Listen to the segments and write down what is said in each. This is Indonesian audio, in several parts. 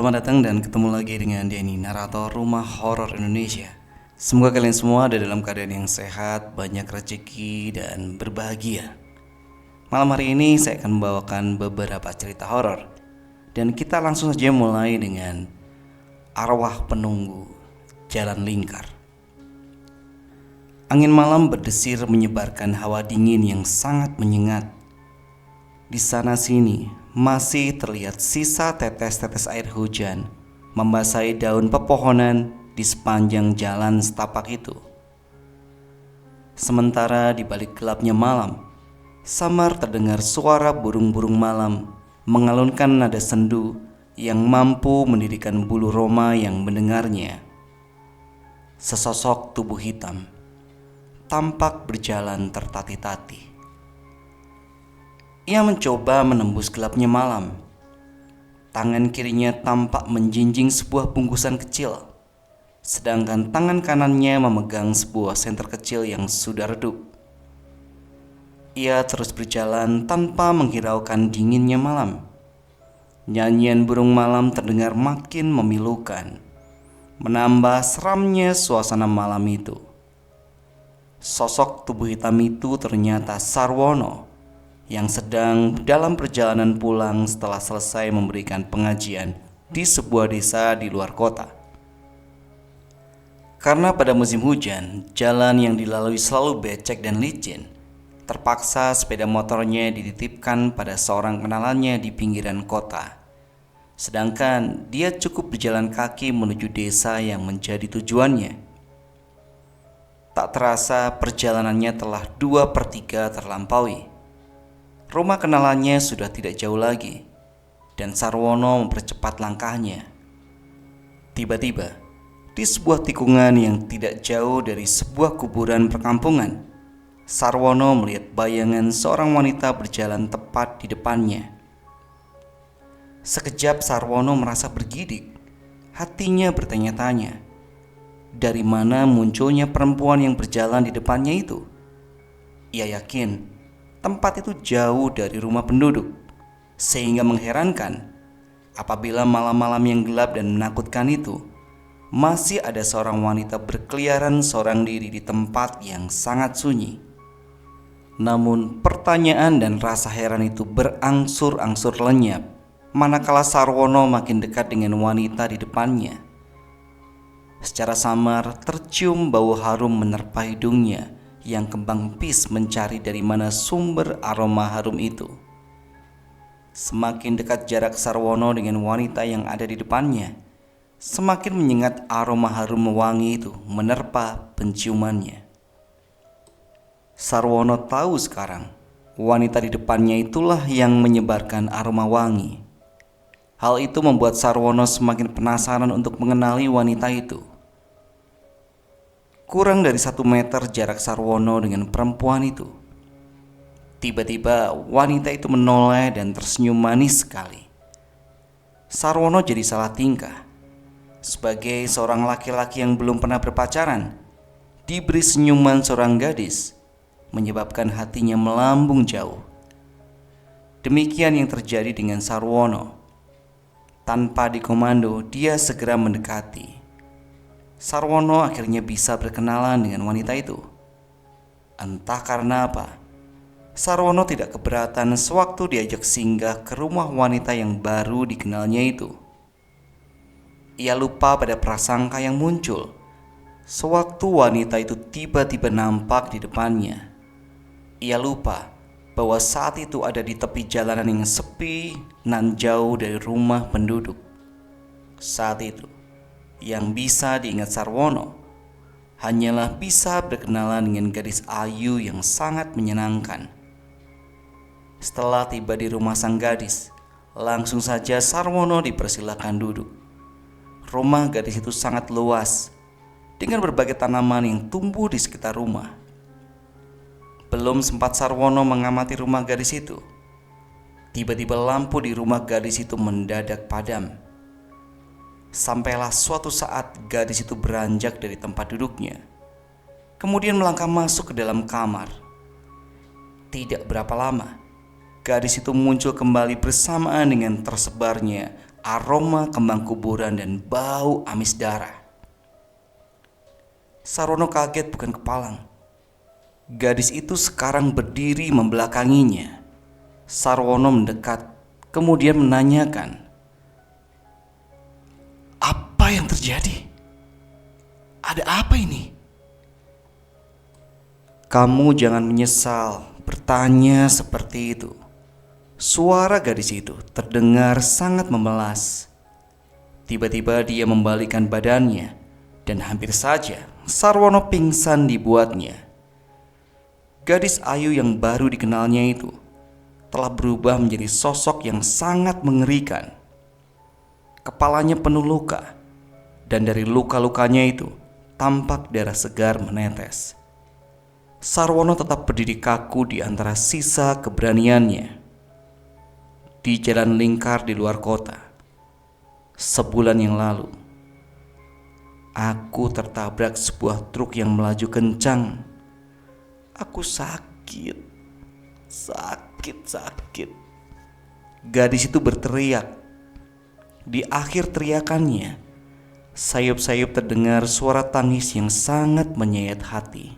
Selamat datang dan ketemu lagi dengan Denny, narator Rumah Horor Indonesia. Semoga kalian semua ada dalam keadaan yang sehat, banyak rezeki, dan berbahagia. Malam hari ini saya akan membawakan beberapa cerita horor. Dan kita langsung saja mulai dengan Arwah Penunggu Jalan Lingkar. Angin malam berdesir menyebarkan hawa dingin yang sangat menyengat. Di sana sini masih terlihat sisa tetes-tetes air hujan membasahi daun pepohonan di sepanjang jalan setapak itu. Sementara di balik gelapnya malam, samar terdengar suara burung-burung malam mengalunkan nada sendu yang mampu mendirikan bulu roma yang mendengarnya. Sesosok tubuh hitam tampak berjalan tertati-tati. Ia mencoba menembus gelapnya malam. Tangan kirinya tampak menjinjing sebuah bungkusan kecil, sedangkan tangan kanannya memegang sebuah senter kecil yang sudah redup. Ia terus berjalan tanpa menghiraukan dinginnya malam. Nyanyian burung malam terdengar makin memilukan, menambah seramnya suasana malam itu. Sosok tubuh hitam itu ternyata Sarwono yang sedang dalam perjalanan pulang setelah selesai memberikan pengajian di sebuah desa di luar kota. Karena pada musim hujan, jalan yang dilalui selalu becek dan licin, terpaksa sepeda motornya dititipkan pada seorang kenalannya di pinggiran kota. Sedangkan dia cukup berjalan kaki menuju desa yang menjadi tujuannya. Tak terasa perjalanannya telah 2/3 terlampaui. Rumah kenalannya sudah tidak jauh lagi, dan Sarwono mempercepat langkahnya. Tiba-tiba, di sebuah tikungan yang tidak jauh dari sebuah kuburan perkampungan, Sarwono melihat bayangan seorang wanita berjalan tepat di depannya. Sekejap Sarwono merasa bergidik, hatinya bertanya-tanya, dari mana munculnya perempuan yang berjalan di depannya itu? Ia yakin tempat itu jauh dari rumah penduduk, sehingga mengherankan apabila malam-malam yang gelap dan menakutkan itu masih ada seorang wanita berkeliaran seorang diri di tempat yang sangat sunyi. Namun pertanyaan dan rasa heran itu berangsur-angsur lenyap manakala Sarwono makin dekat dengan wanita di depannya. Secara samar tercium bau harum menerpa hidungnya yang kembang pis mencari dari mana sumber aroma harum itu. Semakin dekat jarak Sarwono dengan wanita yang ada di depannya, semakin menyengat aroma harum wangi itu menerpa penciumannya. Sarwono tahu sekarang, wanita di depannya itulah yang menyebarkan aroma wangi. Hal itu membuat Sarwono semakin penasaran untuk mengenali wanita itu. Kurang dari 1 meter jarak Sarwono dengan perempuan itu. Tiba-tiba wanita itu menoleh dan tersenyum manis sekali. Sarwono jadi salah tingkah. Sebagai seorang laki-laki yang belum pernah berpacaran, diberi senyuman seorang gadis menyebabkan hatinya melambung jauh. Demikian yang terjadi dengan Sarwono. Tanpa dikomando, dia segera mendekati. Sarwono akhirnya bisa berkenalan dengan wanita itu. Entah karena apa, Sarwono tidak keberatan sewaktu diajak singgah ke rumah wanita yang baru dikenalnya itu. Ia lupa pada prasangka yang muncul sewaktu wanita itu tiba-tiba nampak di depannya. Ia lupa bahwa saat itu ada di tepi jalanan yang sepi nan jauh dari rumah penduduk. Saat itu yang bisa diingat Sarwono hanyalah bisa berkenalan dengan gadis ayu yang sangat menyenangkan. Setelah tiba di rumah sang gadis, langsung saja Sarwono dipersilakan duduk. Rumah gadis itu sangat luas, dengan berbagai tanaman yang tumbuh di sekitar rumah. Belum sempat Sarwono mengamati rumah gadis itu, tiba-tiba lampu di rumah gadis itu mendadak padam. Sampailah suatu saat gadis itu beranjak dari tempat duduknya, kemudian melangkah masuk ke dalam kamar. Tidak berapa lama, gadis itu muncul kembali bersamaan dengan tersebarnya aroma kembang kuburan dan bau amis darah. Sarwono kaget bukan kepalang. Gadis itu sekarang berdiri membelakanginya. Sarwono mendekat, kemudian menanyakan, "Apa yang terjadi? Ada apa ini?" "Kamu jangan menyesal bertanya seperti itu." Suara gadis itu terdengar sangat memelas. Tiba-tiba dia membalikkan badannya dan hampir saja Sarwono pingsan dibuatnya. Gadis ayu yang baru dikenalnya itu telah berubah menjadi sosok yang sangat mengerikan. Kepalanya penuh luka, dan dari luka-lukanya itu tampak darah segar menetes. Sarwono tetap berdiri kaku di antara sisa keberaniannya. Di jalan lingkar di luar kota, sebulan yang lalu, aku tertabrak sebuah truk yang melaju kencang. Aku sakit. Gadis itu berteriak. Di akhir teriakannya, sayup-sayup terdengar suara tangis yang sangat menyayat hati.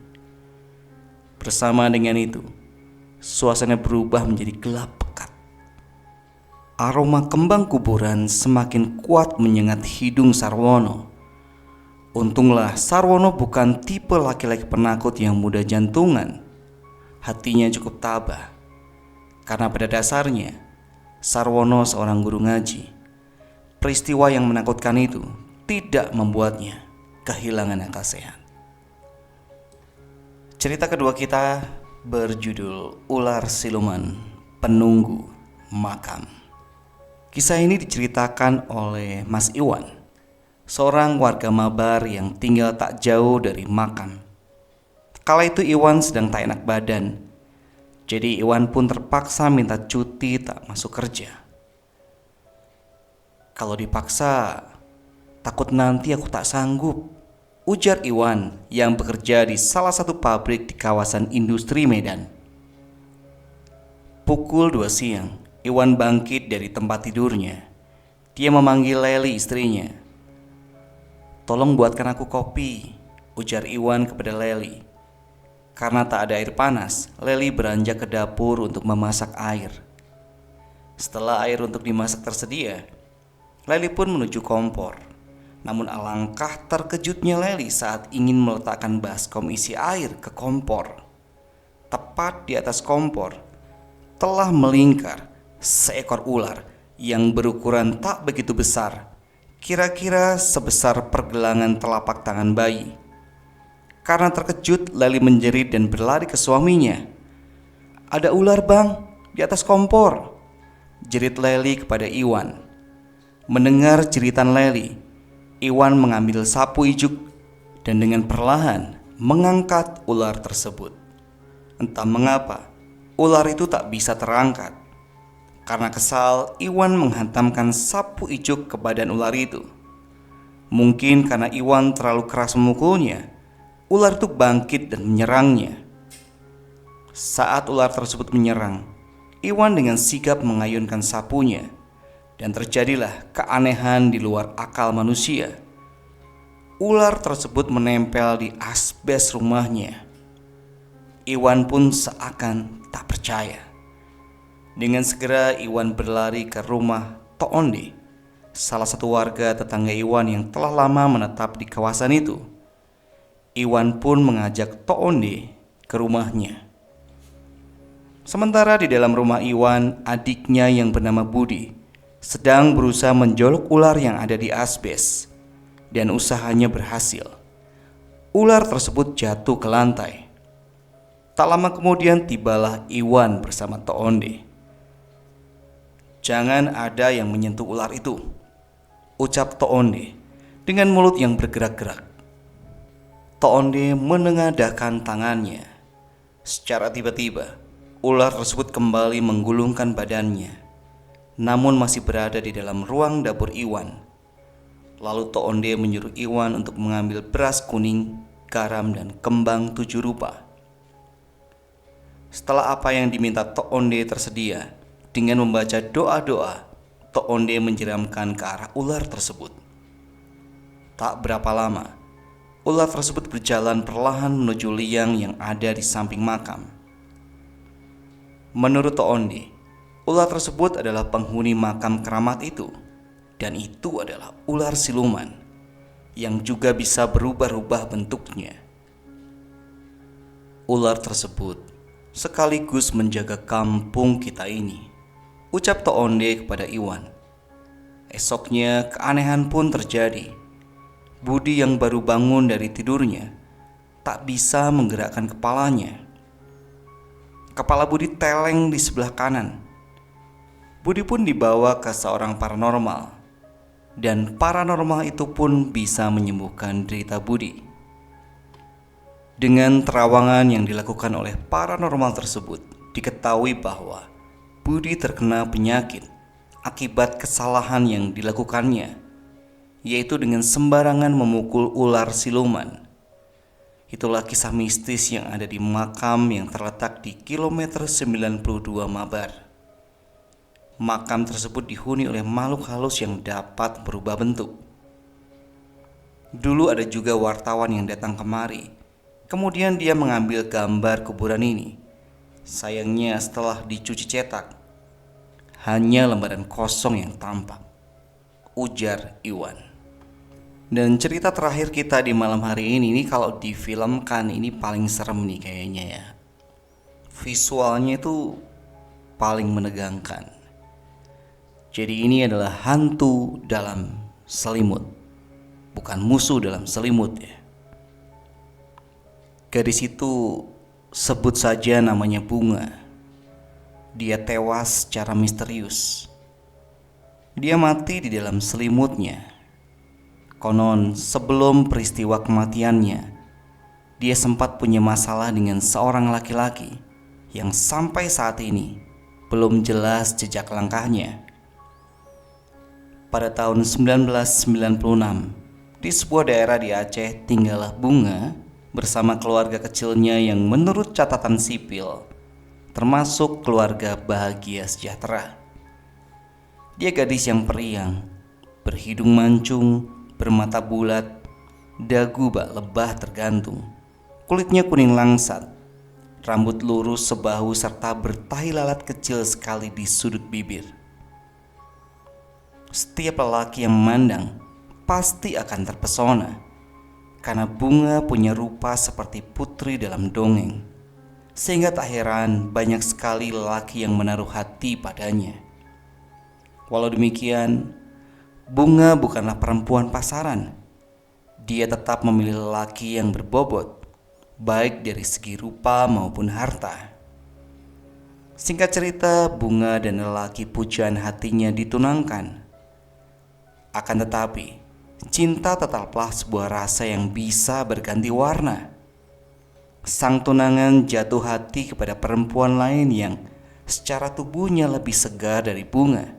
Bersama dengan itu, suasana berubah menjadi gelap pekat. Aroma kembang kuburan semakin kuat menyengat hidung Sarwono. Untunglah Sarwono bukan tipe laki-laki penakut yang mudah jantungan. Hatinya cukup tabah, karena pada dasarnya Sarwono seorang guru ngaji. Peristiwa yang menakutkan itu tidak membuatnya kehilangan akal sehat. Cerita kedua kita berjudul Ular Siluman Penunggu Makam. Kisah ini diceritakan oleh Mas Iwan, seorang warga Mabar yang tinggal tak jauh dari makam. Kala itu Iwan sedang tak enak badan, jadi Iwan pun terpaksa minta cuti tak masuk kerja. "Kalau dipaksa, takut nanti aku tak sanggup," ujar Iwan yang bekerja di salah satu pabrik di kawasan industri Medan. Pukul 2 siang, Iwan bangkit dari tempat tidurnya. Dia memanggil Leli, istrinya. "Tolong buatkan aku kopi," ujar Iwan kepada Leli. Karena tak ada air panas, Leli beranjak ke dapur untuk memasak air. Setelah air untuk dimasak tersedia, Leli pun menuju kompor. Namun alangkah terkejutnya Leli saat ingin meletakkan baskom isi air ke kompor. Tepat di atas kompor telah melingkar seekor ular yang berukuran tak begitu besar, kira-kira sebesar pergelangan telapak tangan bayi. Karena terkejut, Leli menjerit dan berlari ke suaminya. "Ada ular, Bang, di atas kompor," jerit Leli kepada Iwan. Mendengar jeritan Leli, Iwan mengambil sapu ijuk dan dengan perlahan mengangkat ular tersebut. Entah mengapa, ular itu tak bisa terangkat. Karena kesal, Iwan menghantamkan sapu ijuk ke badan ular itu. Mungkin karena Iwan terlalu keras memukulnya, ular itu bangkit dan menyerangnya. Saat ular tersebut menyerang, Iwan dengan sigap mengayunkan sapunya, dan terjadilah keanehan di luar akal manusia. Ular tersebut menempel di asbes rumahnya. Iwan pun seakan tak percaya. Dengan segera Iwan berlari ke rumah Tok Onde, salah satu warga tetangga Iwan yang telah lama menetap di kawasan itu. Iwan pun mengajak Tok Onde ke rumahnya. Sementara di dalam rumah Iwan, adiknya yang bernama Budi sedang berusaha menjolok ular yang ada di asbes, dan usahanya berhasil. Ular tersebut jatuh ke lantai. Tak lama kemudian tibalah Iwan bersama Tok Onde. "Jangan ada yang menyentuh ular itu," ucap Tok Onde dengan mulut yang bergerak-gerak. Tok Onde menengadahkan tangannya. Secara tiba-tiba, ular tersebut kembali menggulungkan badannya, namun masih berada di dalam ruang dapur Iwan. Lalu Tok Onde menyuruh Iwan untuk mengambil beras kuning, garam, dan kembang 7 rupa. Setelah apa yang diminta Tok Onde tersedia, dengan membaca doa-doa, Tok Onde menjeramkan ke arah ular tersebut. Tak berapa lama, ular tersebut berjalan perlahan menuju liang yang ada di samping makam. Menurut Tok Onde, ular tersebut adalah penghuni makam keramat itu, dan itu adalah ular siluman yang juga bisa berubah-ubah bentuknya. Ular tersebut sekaligus menjaga kampung kita ini, ucap Tok Onde kepada Iwan. Esoknya keanehan pun terjadi. Budi yang baru bangun dari tidurnya tak bisa menggerakkan kepalanya. Kepala Budi teleng di sebelah kanan. Budi pun dibawa ke seorang paranormal, dan paranormal itu pun bisa menyembuhkan derita Budi. Dengan terawangan yang dilakukan oleh paranormal tersebut, diketahui bahwa Budi terkena penyakit akibat kesalahan yang dilakukannya, yaitu dengan sembarangan memukul ular siluman. Itulah kisah mistis yang ada di makam yang terletak di kilometer 92 Mabar. Makam tersebut dihuni oleh makhluk halus yang dapat berubah bentuk. Dulu ada juga wartawan yang datang kemari. Kemudian dia mengambil gambar kuburan ini. Sayangnya setelah dicuci cetak, hanya lembaran kosong yang tampak, ujar Iwan. Dan cerita terakhir kita di malam hari ini kalau difilmkan ini paling serem nih kayaknya ya. Visualnya itu paling menegangkan. Jadi ini adalah hantu dalam selimut, bukan musuh dalam selimut ya. Gadis itu sebut saja namanya Bunga. Dia tewas secara misterius. Dia mati di dalam selimutnya. Konon sebelum peristiwa kematiannya, dia sempat punya masalah dengan seorang laki-laki yang sampai saat ini belum jelas jejak langkahnya. Pada tahun 1996, di sebuah daerah di Aceh tinggallah Bunga bersama keluarga kecilnya yang menurut catatan sipil termasuk keluarga bahagia sejahtera. Dia gadis yang periang, berhidung mancung, bermata bulat, dagu bak lebah tergantung, kulitnya kuning langsat, rambut lurus sebahu serta bertahi lalat kecil sekali di sudut bibir. Setiap lelaki yang memandang pasti akan terpesona, karena Bunga punya rupa seperti putri dalam dongeng, sehingga tak heran banyak sekali lelaki yang menaruh hati padanya. Walau demikian, Bunga bukanlah perempuan pasaran. Dia tetap memilih lelaki yang berbobot, baik dari segi rupa maupun harta. Singkat cerita, Bunga dan lelaki pujaan hatinya ditunangkan. Akan tetapi, cinta tetaplah sebuah rasa yang bisa berganti warna. Sang tunangan jatuh hati kepada perempuan lain yang secara tubuhnya lebih segar dari Bunga.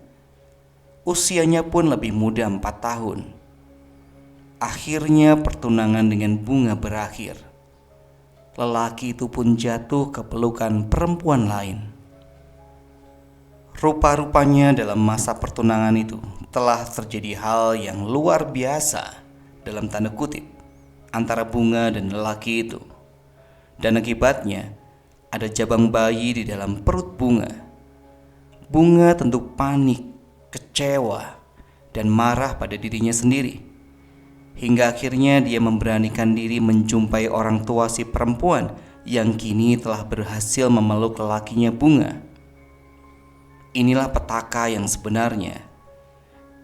Usianya pun lebih muda 4 tahun. Akhirnya pertunangan dengan Bunga berakhir. Lelaki itu pun jatuh ke pelukan perempuan lain. Rupa-rupanya dalam masa pertunangan itu telah terjadi hal yang luar biasa dalam tanda kutip antara Bunga dan lelaki itu. Dan akibatnya ada jabang bayi di dalam perut Bunga. Bunga tentu panik, kecewa, dan marah pada dirinya sendiri. Hingga akhirnya dia memberanikan diri menjumpai orang tua si perempuan yang kini telah berhasil memeluk lelakinya Bunga. Inilah petaka yang sebenarnya.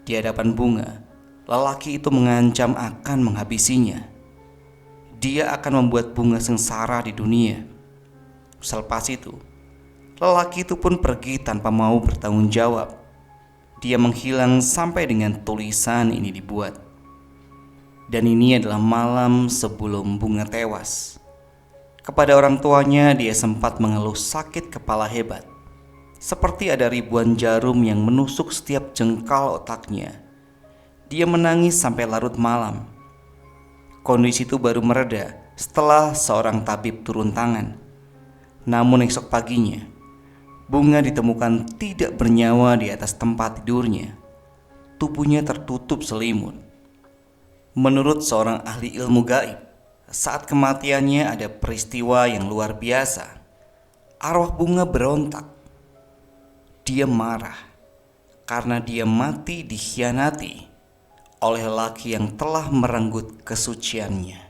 Di hadapan Bunga, lelaki itu mengancam akan menghabisinya. Dia akan membuat Bunga sengsara di dunia. Selepas itu, lelaki itu pun pergi tanpa mau bertanggung jawab. Dia menghilang sampai dengan tulisan ini dibuat. Dan ini adalah malam sebelum Bunga tewas. Kepada orang tuanya dia sempat mengeluh sakit kepala hebat, seperti ada ribuan jarum yang menusuk setiap jengkal otaknya. Dia menangis sampai larut malam. Kondisi itu baru mereda setelah seorang tabib turun tangan. Namun esok paginya, Bunga ditemukan tidak bernyawa di atas tempat tidurnya. Tubuhnya tertutup selimut. Menurut seorang ahli ilmu gaib, saat kematiannya ada peristiwa yang luar biasa. Arwah Bunga berontak. Dia marah karena dia mati dikhianati oleh lelaki yang telah merenggut kesuciannya.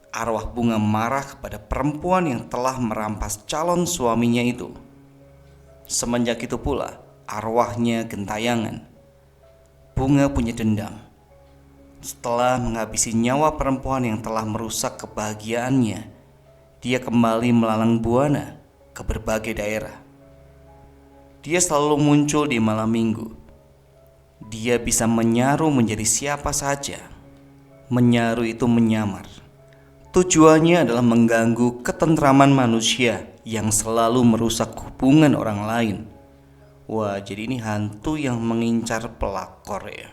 Arwah Bunga marah kepada perempuan yang telah merampas calon suaminya itu. Semenjak itu pula arwahnya gentayangan. Bunga punya dendam. Setelah menghabisi nyawa perempuan yang telah merusak kebahagiaannya, dia kembali melalang buana ke berbagai daerah. Dia selalu muncul di malam minggu. Dia bisa menyaru menjadi siapa saja. Menyaru itu menyamar. Tujuannya adalah mengganggu ketentraman manusia yang selalu merusak hubungan orang lain. Wah, jadi ini hantu yang mengincar pelakor ya.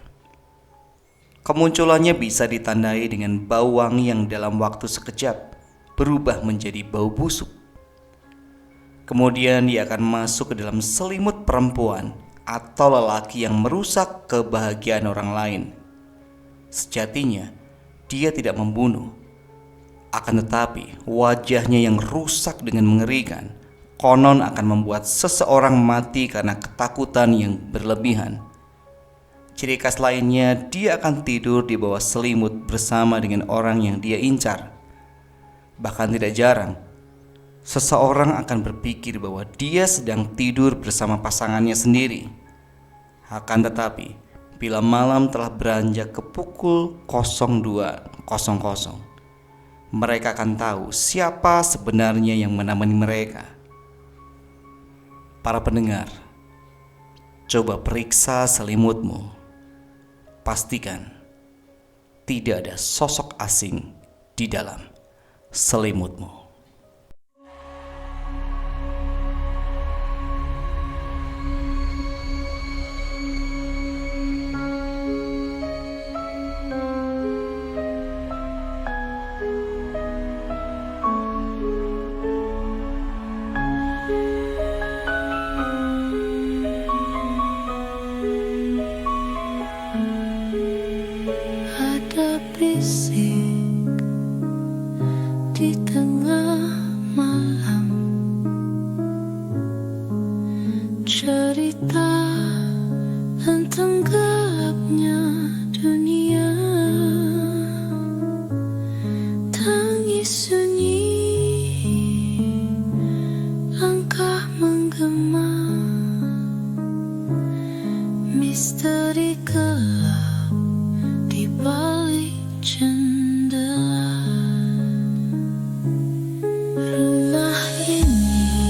Kemunculannya bisa ditandai dengan bau wangi yang dalam waktu sekejap berubah menjadi bau busuk. Kemudian dia akan masuk ke dalam selimut perempuan atau lelaki yang merusak kebahagiaan orang lain. Sejatinya, dia tidak membunuh. Akan tetapi, wajahnya yang rusak dengan mengerikan konon akan membuat seseorang mati karena ketakutan yang berlebihan. Ciri khas lainnya, dia akan tidur di bawah selimut bersama dengan orang yang dia incar. Bahkan tidak jarang, seseorang akan berpikir bahwa dia sedang tidur bersama pasangannya sendiri. Akan tetapi, bila malam telah beranjak ke pukul 02.00, mereka akan tahu siapa sebenarnya yang menemani mereka. Para pendengar, coba periksa selimutmu. Pastikan tidak ada sosok asing di dalam selimutmu. Ada bisik di tengah malam, cerita tentang gelapnya dunia, tangis sunyi, langkah menggema, misteri gelap di balik jendela. Rumah ini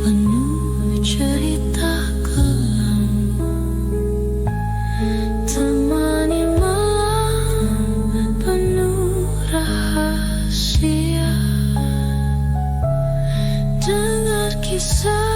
penuh cerita kelam, temani malam penuh rahasia. Dengar kisah